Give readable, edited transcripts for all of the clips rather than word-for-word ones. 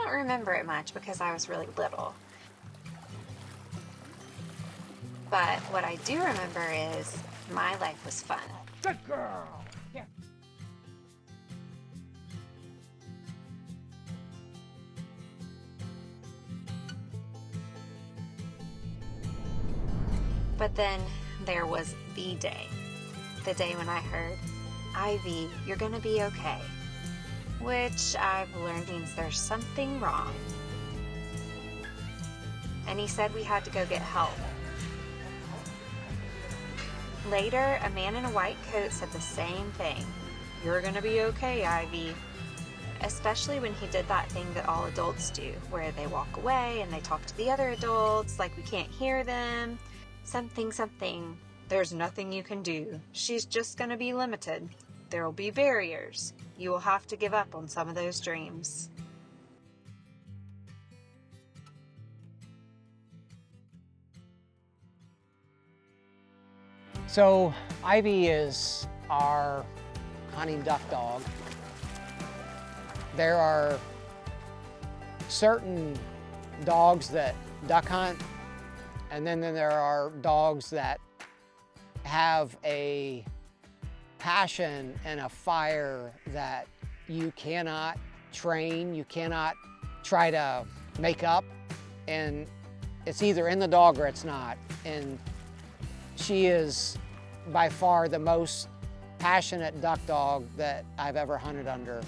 don't remember it much because I was really little. But what I do remember is my life was fun. Good girl. Yeah. But then there was the day when I heard, Ivy, you're gonna be okay. Which I've learned means there's something wrong. And he said we had to go get help. Later, a man in a white coat said the same thing. You're gonna be okay, Ivy. Especially when he did that thing that all adults do, where they walk away and they talk to the other adults like we can't hear them. Something. There's nothing you can do. She's just gonna be limited. There'll be barriers. You will have to give up on some of those dreams. So Ivy is our hunting duck dog. There are certain dogs that duck hunt, and then there are dogs that have a passion and a fire that you cannot train, you cannot try to make up, and it's either in the dog or it's not. And she is by far the most passionate duck dog that I've ever hunted under.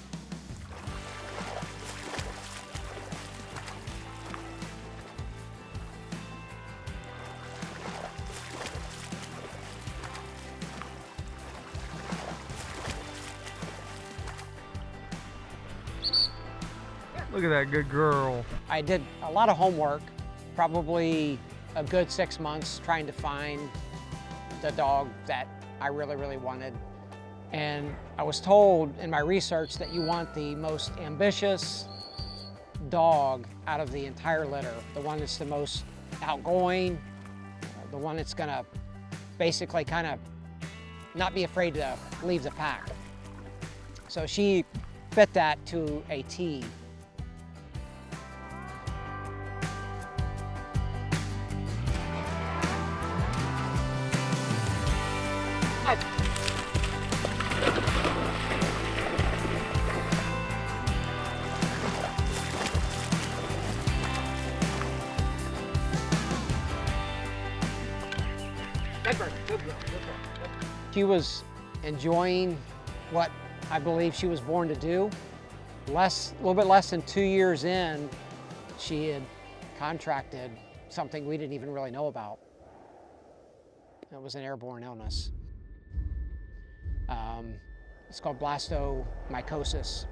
Look at that good girl. I did a lot of homework, probably a good 6 months trying to find the dog that I really wanted. And I was told in my research that you want the most ambitious dog out of the entire litter, the one that's the most outgoing, the one that's gonna basically kind of not be afraid to leave the pack. So she fit that to a T. She was enjoying what I believe she was born to do. A little bit less than 2 years in, she had contracted something we didn't even really know about. It was an airborne illness. It's called blastomycosis.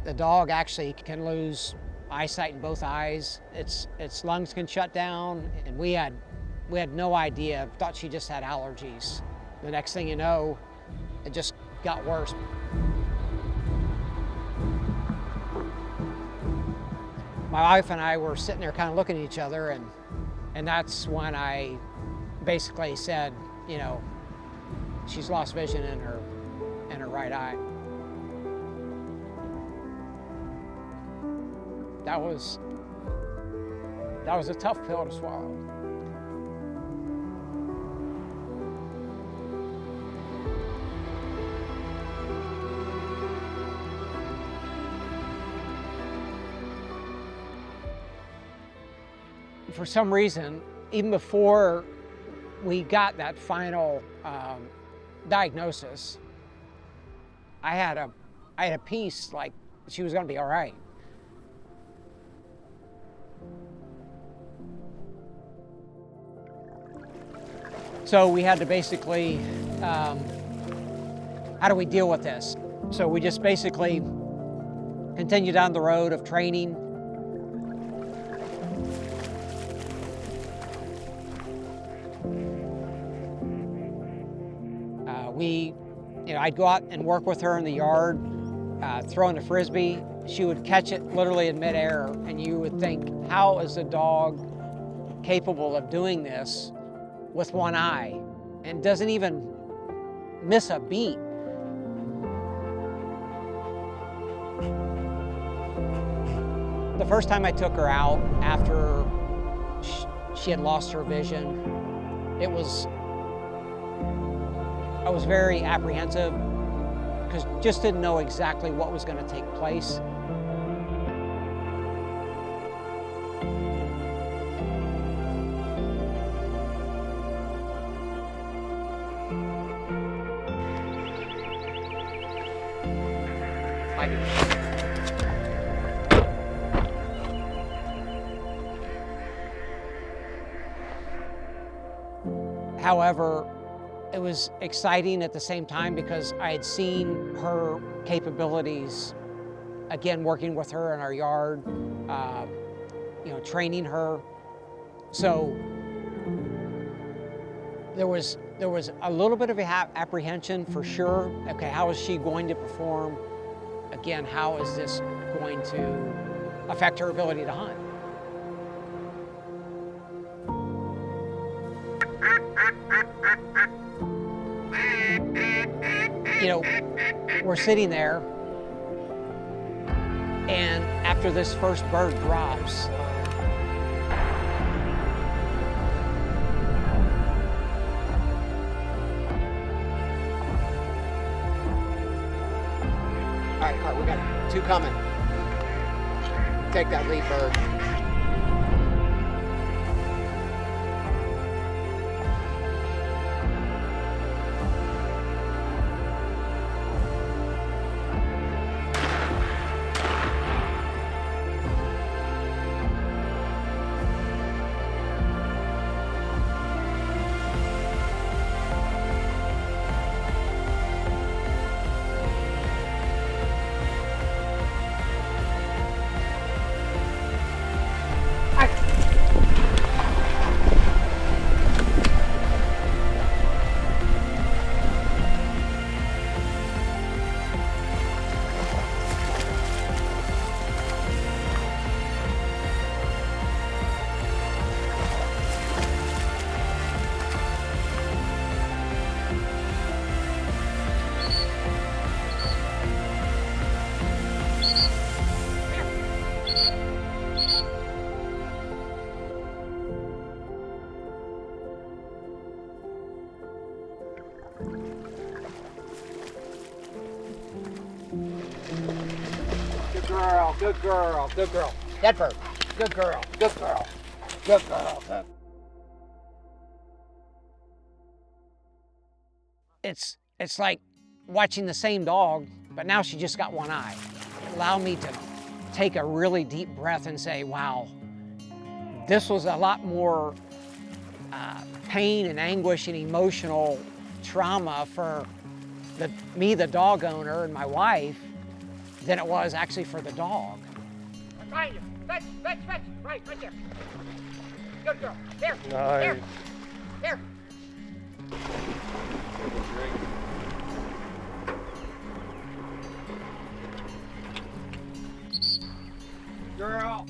The dog actually can lose eyesight in both eyes. Its lungs can shut down, and we had no idea, thought she just had allergies. The next thing you know, it just got worse. My wife and I were sitting there kind of looking at each other, and that's when I basically said, you know, she's lost vision in her right eye. That was a tough pill to swallow. For some reason, even before we got that final diagnosis, I had a peace like she was going to be all right. So we had to basically, how do we deal with this? So we just basically continue down the road of training. I'd go out and work with her in the yard, throwing a Frisbee. She would catch it literally in midair, and you would think, how is a dog capable of doing this with one eye and doesn't even miss a beat? The first time I took her out after she had lost her vision, I was very apprehensive because just didn't know exactly what was going to take place. However, it was exciting at the same time because I had seen her capabilities, again, working with her in our yard, training her. So there was a little bit of apprehension for sure. Okay, how is she going to perform? Again, how is this going to affect her ability to hunt? We're sitting there, and after this first bird drops, all right, we got two coming. Take that lead bird. Good girl, good girl. That bird. Good girl, good girl, good girl. It's like watching the same dog, but now she just got one eye. It allowed me to take a really deep breath and say, wow, this was a lot more pain and anguish and emotional trauma for me, the dog owner, and my wife, than it was actually for the dog. Behind you. Fetch. Right there. Good girl. There. Nice. There. Girl.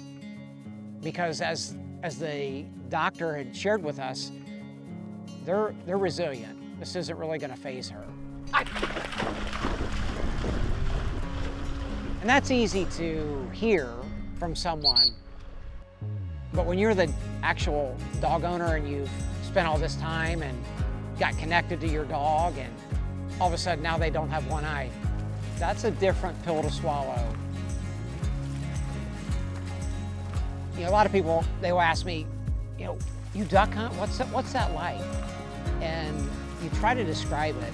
Because as the doctor had shared with us, they're resilient. This isn't really going to faze her. And that's easy to hear from someone, but when you're the actual dog owner and you've spent all this time and got connected to your dog and all of a sudden now they don't have one eye, that's a different pill to swallow. A lot of people, they will ask me, you duck hunt, what's that like? And you try to describe it,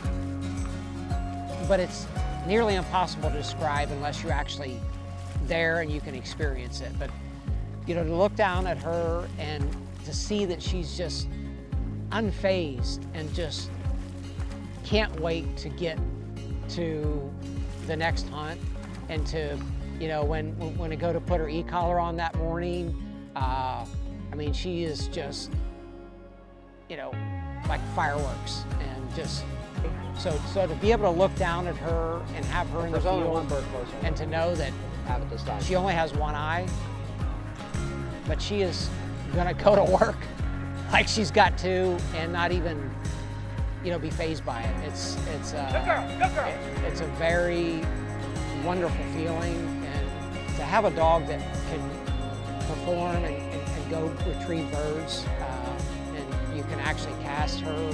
but it's nearly impossible to describe unless you're actually there and you can experience it. But to look down at her and to see that she's just unfazed and just can't wait to get to the next hunt, and to when I go to put her e-collar on that morning, she is just like fireworks, and just so to be able to look down at her and have her in the field, and to know that she only has one eye, but she is gonna go to work like she's got to, and not even be fazed by it. It's a very wonderful feeling, and to have a dog that can perform and go retrieve birds, and you can actually cast her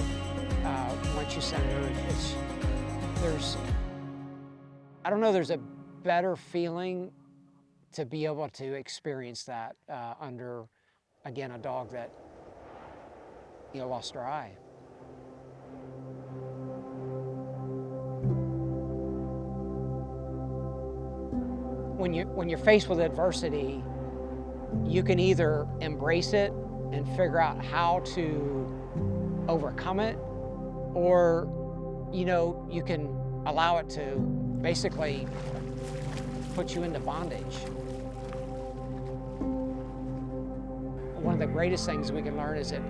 once you send her. I don't know, there's a better feeling to be able to experience that under, again, a dog that, lost her eye. When you're faced with adversity, you can either embrace it and figure out how to overcome it, or you can allow it to basically put you into bondage. One of the greatest things we can learn is that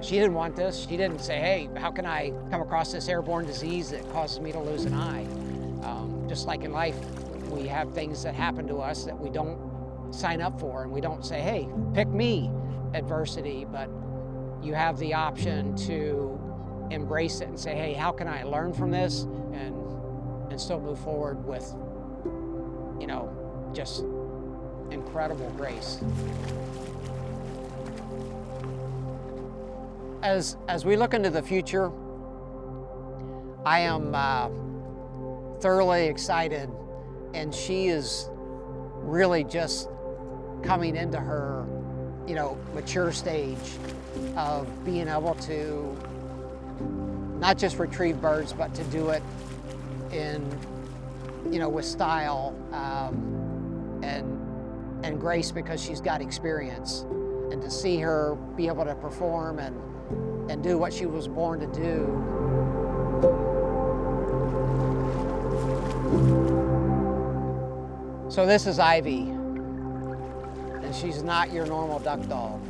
she didn't want this. She didn't say, hey, how can I come across this airborne disease that causes me to lose an eye? Just like in life, we have things that happen to us that we don't sign up for, and we don't say, hey, pick me, adversity, but you have the option to embrace it and say, hey, how can I learn from this and still move forward with, just incredible grace. As we look into the future, I am thoroughly excited, and she is really just coming into her, mature stage of being able to not just retrieve birds, but to do it in, with style and grace, because she's got experience. And to see her be able to perform and do what she was born to do. So this is Ivy, and she's not your normal duck dog.